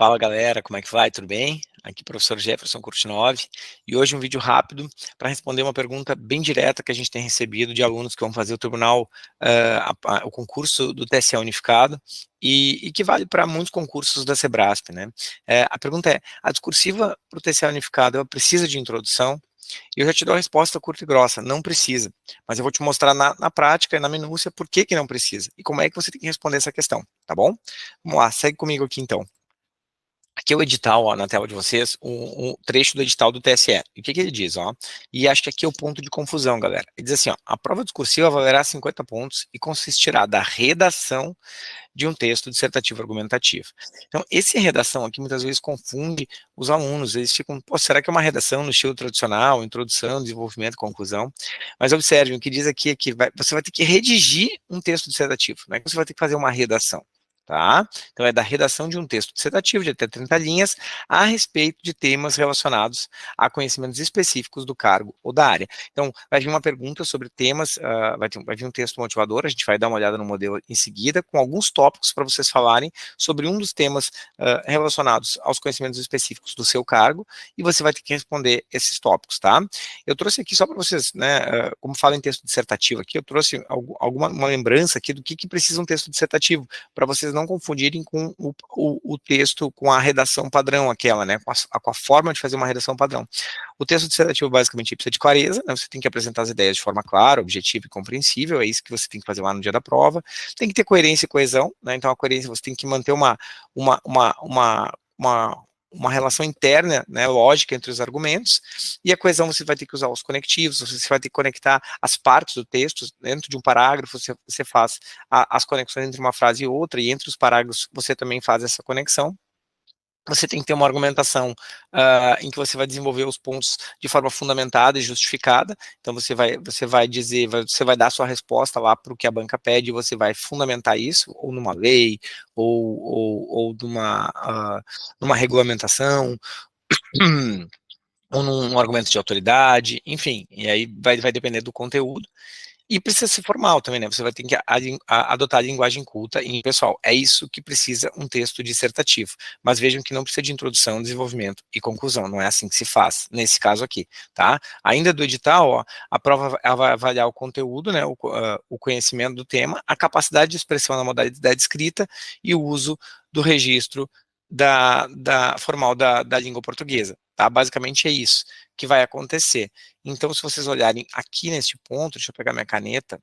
Fala galera, como é que vai? Tudo bem? Aqui é o professor Jefferson Kurtinov e hoje um vídeo rápido para responder uma pergunta bem direta que a gente tem recebido de alunos que vão fazer o tribunal, o concurso do TSE unificado e que vale para muitos concursos da Sebrasp, né? A pergunta é, a discursiva para o TSE unificado, ela precisa de introdução? E eu já te dou a resposta curta e grossa, não precisa, mas eu vou te mostrar na prática e na minúcia por que que não precisa e como é que você tem que responder essa questão, tá bom? Vamos lá, segue comigo aqui então. Aqui é o edital, ó, na tela de vocês, um trecho do edital do TSE. E o que que ele diz, ó? E acho que aqui é o ponto de confusão, galera. Ele diz assim, ó, a prova discursiva valerá 50 pontos e consistirá da redação de um texto dissertativo argumentativo. Então, esse redação aqui muitas vezes confunde os alunos, eles ficam, pô, será que é uma redação no estilo tradicional, introdução, desenvolvimento, conclusão? Mas observe, o que diz aqui é que você vai ter que redigir um texto dissertativo, não é que você vai ter que fazer uma redação. Tá? Então, é da redação de um texto dissertativo de até 30 linhas a respeito de temas relacionados a conhecimentos específicos do cargo ou da área. Então, vai vir uma pergunta sobre temas, vai vir um texto motivador, a gente vai dar uma olhada no modelo em seguida, com alguns tópicos para vocês falarem sobre um dos temas relacionados aos conhecimentos específicos do seu cargo, e você vai ter que responder esses tópicos, tá? Eu trouxe aqui só para vocês, né, como fala em texto dissertativo aqui, eu trouxe uma lembrança aqui do que precisa um texto dissertativo, para vocês não confundirem com o texto, com a redação padrão aquela, né, com a forma de fazer uma redação padrão. O texto dissertativo basicamente precisa de clareza, né, você tem que apresentar as ideias de forma clara, objetiva e compreensível, é isso que você tem que fazer lá no dia da prova. Tem que ter coerência e coesão, né, então a coerência você tem que manter uma, uma relação interna, né, lógica entre os argumentos, e a coesão você vai ter que usar os conectivos, você vai ter que conectar as partes do texto, dentro de um parágrafo você faz as conexões entre uma frase e outra, e entre os parágrafos você também faz essa conexão. Você tem que ter uma argumentação em que você vai desenvolver os pontos de forma fundamentada e justificada, então você vai dizer, você vai dar a sua resposta lá para o que a banca pede, e você vai fundamentar isso, ou numa lei, ou numa regulamentação, ou num argumento de autoridade, enfim, e aí vai depender do conteúdo. E precisa ser formal também, né? Você vai ter que adotar a linguagem culta. E, pessoal, é isso que precisa um texto dissertativo. Mas vejam que não precisa de introdução, desenvolvimento e conclusão. Não é assim que se faz, nesse caso aqui, tá? Ainda do edital, ó, a prova ela vai avaliar o conteúdo, né? O conhecimento do tema, a capacidade de expressão na modalidade escrita e o uso do registro formal da língua portuguesa, tá? Basicamente é isso que vai acontecer. Então, se vocês olharem aqui neste ponto, deixa eu pegar minha caneta,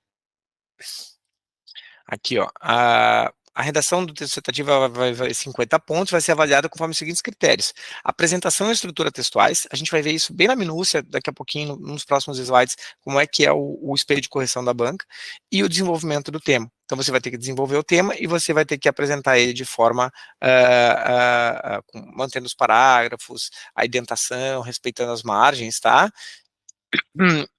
aqui, ó, a redação do texto dissertativo vai 50 pontos, vai ser avaliada conforme os seguintes critérios: apresentação e estrutura textuais, a gente vai ver isso bem na minúcia, daqui a pouquinho, nos próximos slides, como é que é o espelho de correção da banca, e o desenvolvimento do tema. Então, você vai ter que desenvolver o tema e você vai ter que apresentar ele de forma, mantendo os parágrafos, a indentação, respeitando as margens, tá?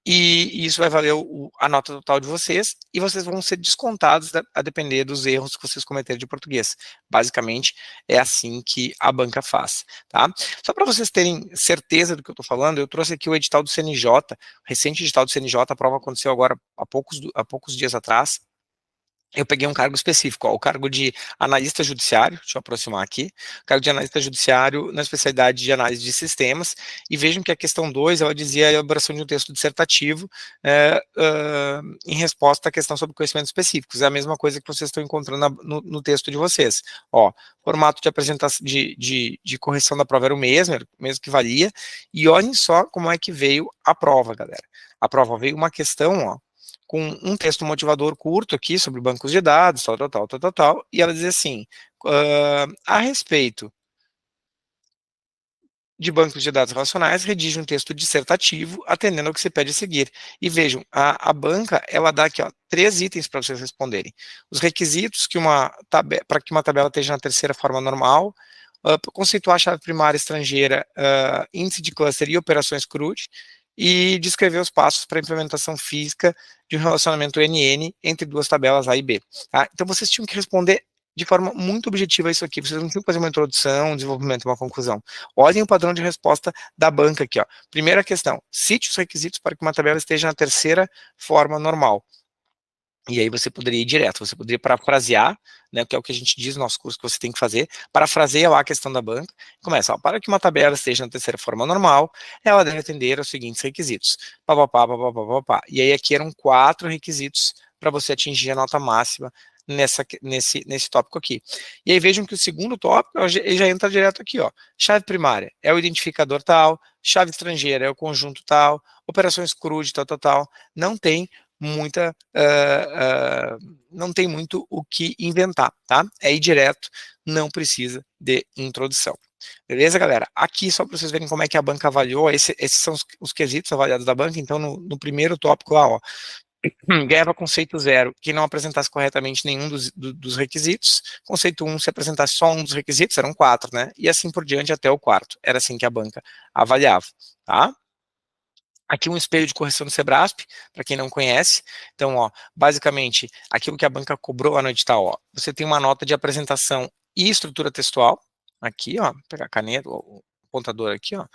E isso vai valer a nota total de vocês, e vocês vão ser descontados a depender dos erros que vocês cometeram de português. Basicamente, é assim que a banca faz, tá? Só para vocês terem certeza do que eu estou falando, eu trouxe aqui o edital do CNJ, recente edital do CNJ, a prova aconteceu agora há poucos dias atrás. Eu peguei um cargo específico, ó, o cargo de analista judiciário, deixa eu aproximar aqui, cargo de analista judiciário na especialidade de análise de sistemas, e vejam que a questão 2, ela dizia a elaboração de um texto dissertativo em resposta à questão sobre conhecimentos específicos, é a mesma coisa que vocês estão encontrando no texto de vocês, ó, formato de apresentação, de correção da prova era o mesmo que valia, e olhem só como é que veio a prova, galera. A prova veio uma questão, ó, com um texto motivador curto aqui sobre bancos de dados, tal, e ela diz assim, a respeito de bancos de dados relacionais, redige um texto dissertativo, atendendo ao que se pede a seguir. E vejam, a banca, ela dá aqui, ó, 3 itens para vocês responderem. Os requisitos para que uma tabela esteja na terceira forma normal, conceituar a chave primária estrangeira, índice de cluster e operações CRUD, e descrever os passos para a implementação física de um relacionamento NN entre duas tabelas A e B. Tá? Então, vocês tinham que responder de forma muito objetiva isso aqui, vocês não tinham que fazer uma introdução, um desenvolvimento e uma conclusão. Olhem o padrão de resposta da banca aqui, ó. Primeira questão, cite os requisitos para que uma tabela esteja na terceira forma normal. E aí você poderia ir direto, você poderia parafrasear, né, que é o que a gente diz no nosso curso que você tem que fazer, parafraseia lá a questão da banca, começa, ó, para que uma tabela esteja na terceira forma normal, ela deve atender aos seguintes requisitos, papapá, papapá, papapá. E aí aqui eram 4 requisitos para você atingir a nota máxima nesse tópico aqui. E aí vejam que o segundo tópico, ele já entra direto aqui, ó, chave primária é o identificador tal, chave estrangeira é o conjunto tal, operações CRUD, tal, tal, tal, não tem muita, não tem muito o que inventar, tá? É ir direto, não precisa de introdução. Beleza, galera? Aqui, só para vocês verem como é que a banca avaliou, esses são os quesitos avaliados da banca, então no primeiro tópico lá, ó, ganhava conceito 0, quem não apresentasse corretamente nenhum dos requisitos, conceito 1, se apresentasse só um dos requisitos, eram 4, né? E assim por diante até o quarto, era assim que a banca avaliava, tá? Aqui um espelho de correção do Sebrasp, para quem não conhece. Então, ó, basicamente, aquilo que a banca cobrou lá no edital, ó, você tem uma nota de apresentação e estrutura textual, aqui, ó, vou pegar a caneta, o apontador aqui, ó,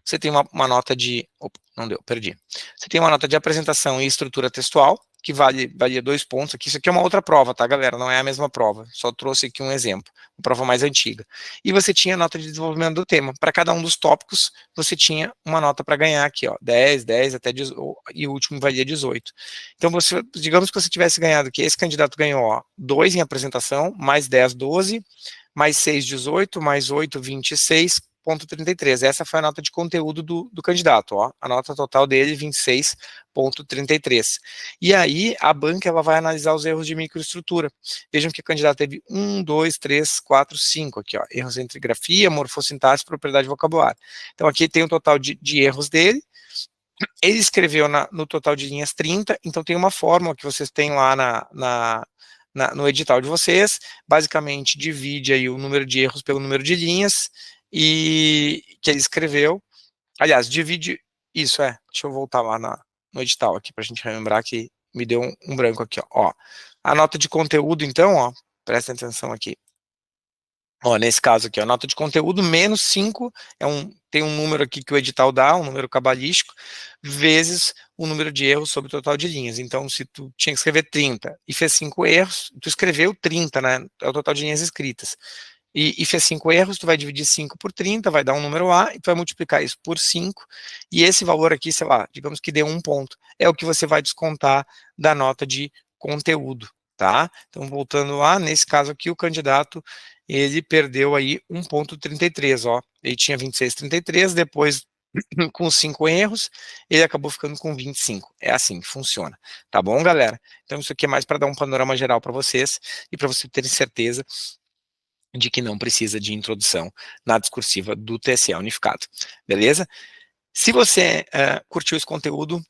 você tem uma nota de, opa, não deu, perdi. Você tem uma nota de apresentação e estrutura textual, que valia 2 pontos aqui. Isso aqui é uma outra prova, tá, galera? Não é a mesma prova. Só trouxe aqui um exemplo, uma prova mais antiga. E você tinha nota de desenvolvimento do tema. Para cada um dos tópicos, você tinha uma nota para ganhar aqui, ó, 10, 10 até 18, e o último valia 18. Então, você, digamos que você tivesse ganhado aqui, esse candidato ganhou, ó, 2 em apresentação, mais 10, 12, mais 6, 18, mais 8, 26,33. Essa foi a nota de conteúdo do candidato, ó. A nota total dele, 26,33. E aí, a banca ela vai analisar os erros de microestrutura. Vejam que o candidato teve 1, 2, 3, 4, 5 aqui, ó. Erros entre grafia, morfossintaxe, propriedade vocabulário. Então, aqui tem o total de erros dele. Ele escreveu no total de linhas 30, então tem uma fórmula que vocês têm lá no edital de vocês, basicamente divide aí o número de erros pelo número de linhas, e que ele escreveu, aliás, divide, isso deixa eu voltar lá no edital aqui, para a gente relembrar que me deu um branco aqui, ó, a nota de conteúdo então, ó, prestem atenção aqui, ó, nesse caso aqui, a nota de conteúdo menos 5, tem um número aqui que o edital dá, um número cabalístico, vezes o número de erros sobre o total de linhas. Então, se tu tinha que escrever 30 e fez 5 erros, tu escreveu 30, né? É o total de linhas escritas. E fez 5 erros, tu vai dividir 5 por 30, vai dar um número A, e tu vai multiplicar isso por 5, e esse valor aqui, sei lá, digamos que deu 1 ponto, é o que você vai descontar da nota de conteúdo, tá? Então, voltando lá, nesse caso aqui, o candidato, ele perdeu aí 1,33, ó, ele tinha 26,33, depois, com 5 erros, ele acabou ficando com 25, é assim que funciona, tá bom, galera? Então, isso aqui é mais para dar um panorama geral para vocês, e para vocês terem certeza de que não precisa de introdução na discursiva do TSE unificado, beleza? Se você curtiu esse conteúdo,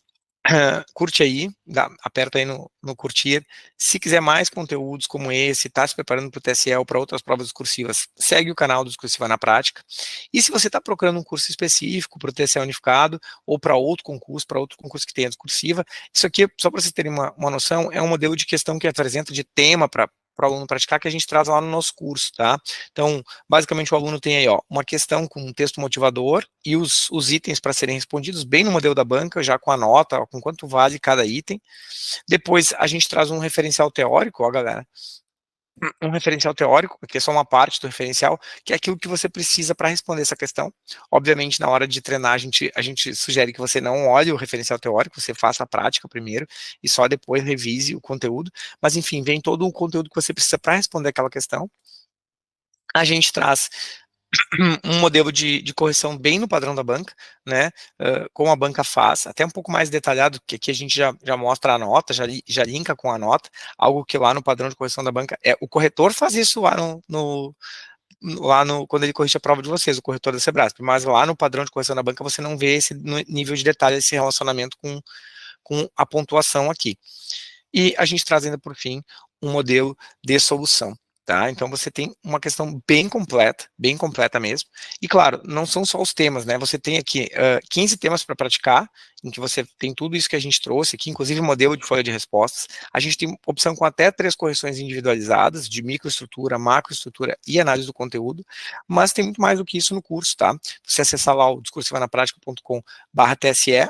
curte aí, aperta aí no curtir. Se quiser mais conteúdos como esse, está se preparando para o TSE ou para outras provas discursivas, segue o canal do Discursiva na Prática. E se você está procurando um curso específico para o TSE unificado ou para outro concurso que tenha discursiva, isso aqui, só para vocês terem uma noção, é um modelo de questão que apresenta de tema para o aluno praticar, que a gente traz lá no nosso curso, tá? Então, basicamente o aluno tem aí, ó, uma questão com um texto motivador e os itens para serem respondidos bem no modelo da banca, já com a nota, ó, com quanto vale cada item. Depois a gente traz um referencial teórico, ó, galera, um referencial teórico, que é só uma parte do referencial, que é aquilo que você precisa para responder essa questão. Obviamente, na hora de treinar, a gente sugere que você não olhe o referencial teórico, você faça a prática primeiro e só depois revise o conteúdo. Mas, enfim, vem todo o conteúdo que você precisa para responder aquela questão. A gente traz um modelo de correção bem no padrão da banca, né, como a banca faz, até um pouco mais detalhado, que aqui a gente já mostra a nota, já linka com a nota, algo que lá no padrão de correção da banca, o corretor faz isso lá quando ele corrige a prova de vocês, o corretor da Sebrasp, mas lá no padrão de correção da banca você não vê esse nível de detalhe, esse relacionamento com a pontuação aqui. E a gente traz ainda, por fim, um modelo de solução. Tá? Então você tem uma questão bem completa mesmo. E claro, não são só os temas, né? Você tem aqui 15 temas para praticar, em que você tem tudo isso que a gente trouxe aqui, inclusive modelo de folha de respostas. A gente tem opção com até 3 correções individualizadas, de microestrutura, macroestrutura e análise do conteúdo, mas tem muito mais do que isso no curso, tá? Você acessar lá o discursivanapratica.com/TSE,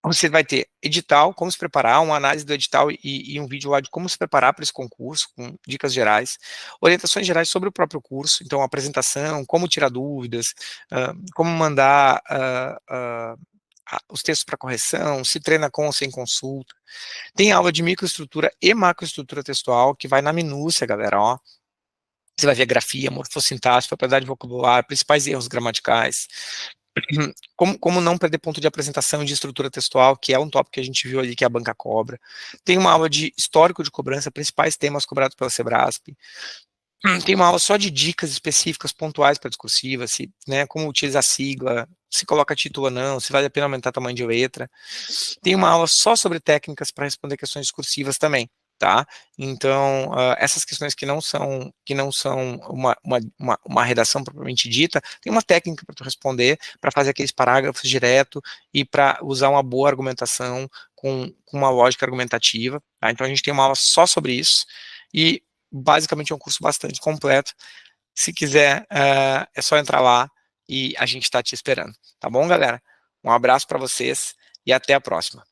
Você vai ter edital, como se preparar, uma análise do edital e um vídeo lá de como se preparar para esse concurso, com dicas gerais, orientações gerais sobre o próprio curso, então apresentação, como tirar dúvidas, como mandar os textos para correção, se treina com ou sem consulta. Tem aula de microestrutura e macroestrutura textual, que vai na minúcia, galera, ó. Você vai ver grafia, morfossintaxe, propriedade de vocabulário, principais erros gramaticais, como não perder ponto de apresentação e de estrutura textual, que é um tópico que a gente viu ali que a banca cobra. Tem uma aula de histórico de cobrança, principais temas cobrados pela Sebrasp. Tem uma aula só de dicas específicas, pontuais para discursiva, se, né, como utilizar sigla, se coloca título ou não, se vale a pena aumentar o tamanho de letra. Tem uma aula só sobre técnicas para responder questões discursivas também, tá? Então, essas questões que não são uma redação propriamente dita, tem uma técnica para tu responder, para fazer aqueles parágrafos direto e para usar uma boa argumentação com uma lógica argumentativa, tá? Então a gente tem uma aula só sobre isso e basicamente é um curso bastante completo. Se quiser, é só entrar lá e a gente está te esperando, tá bom, galera? Um abraço para vocês e até a próxima.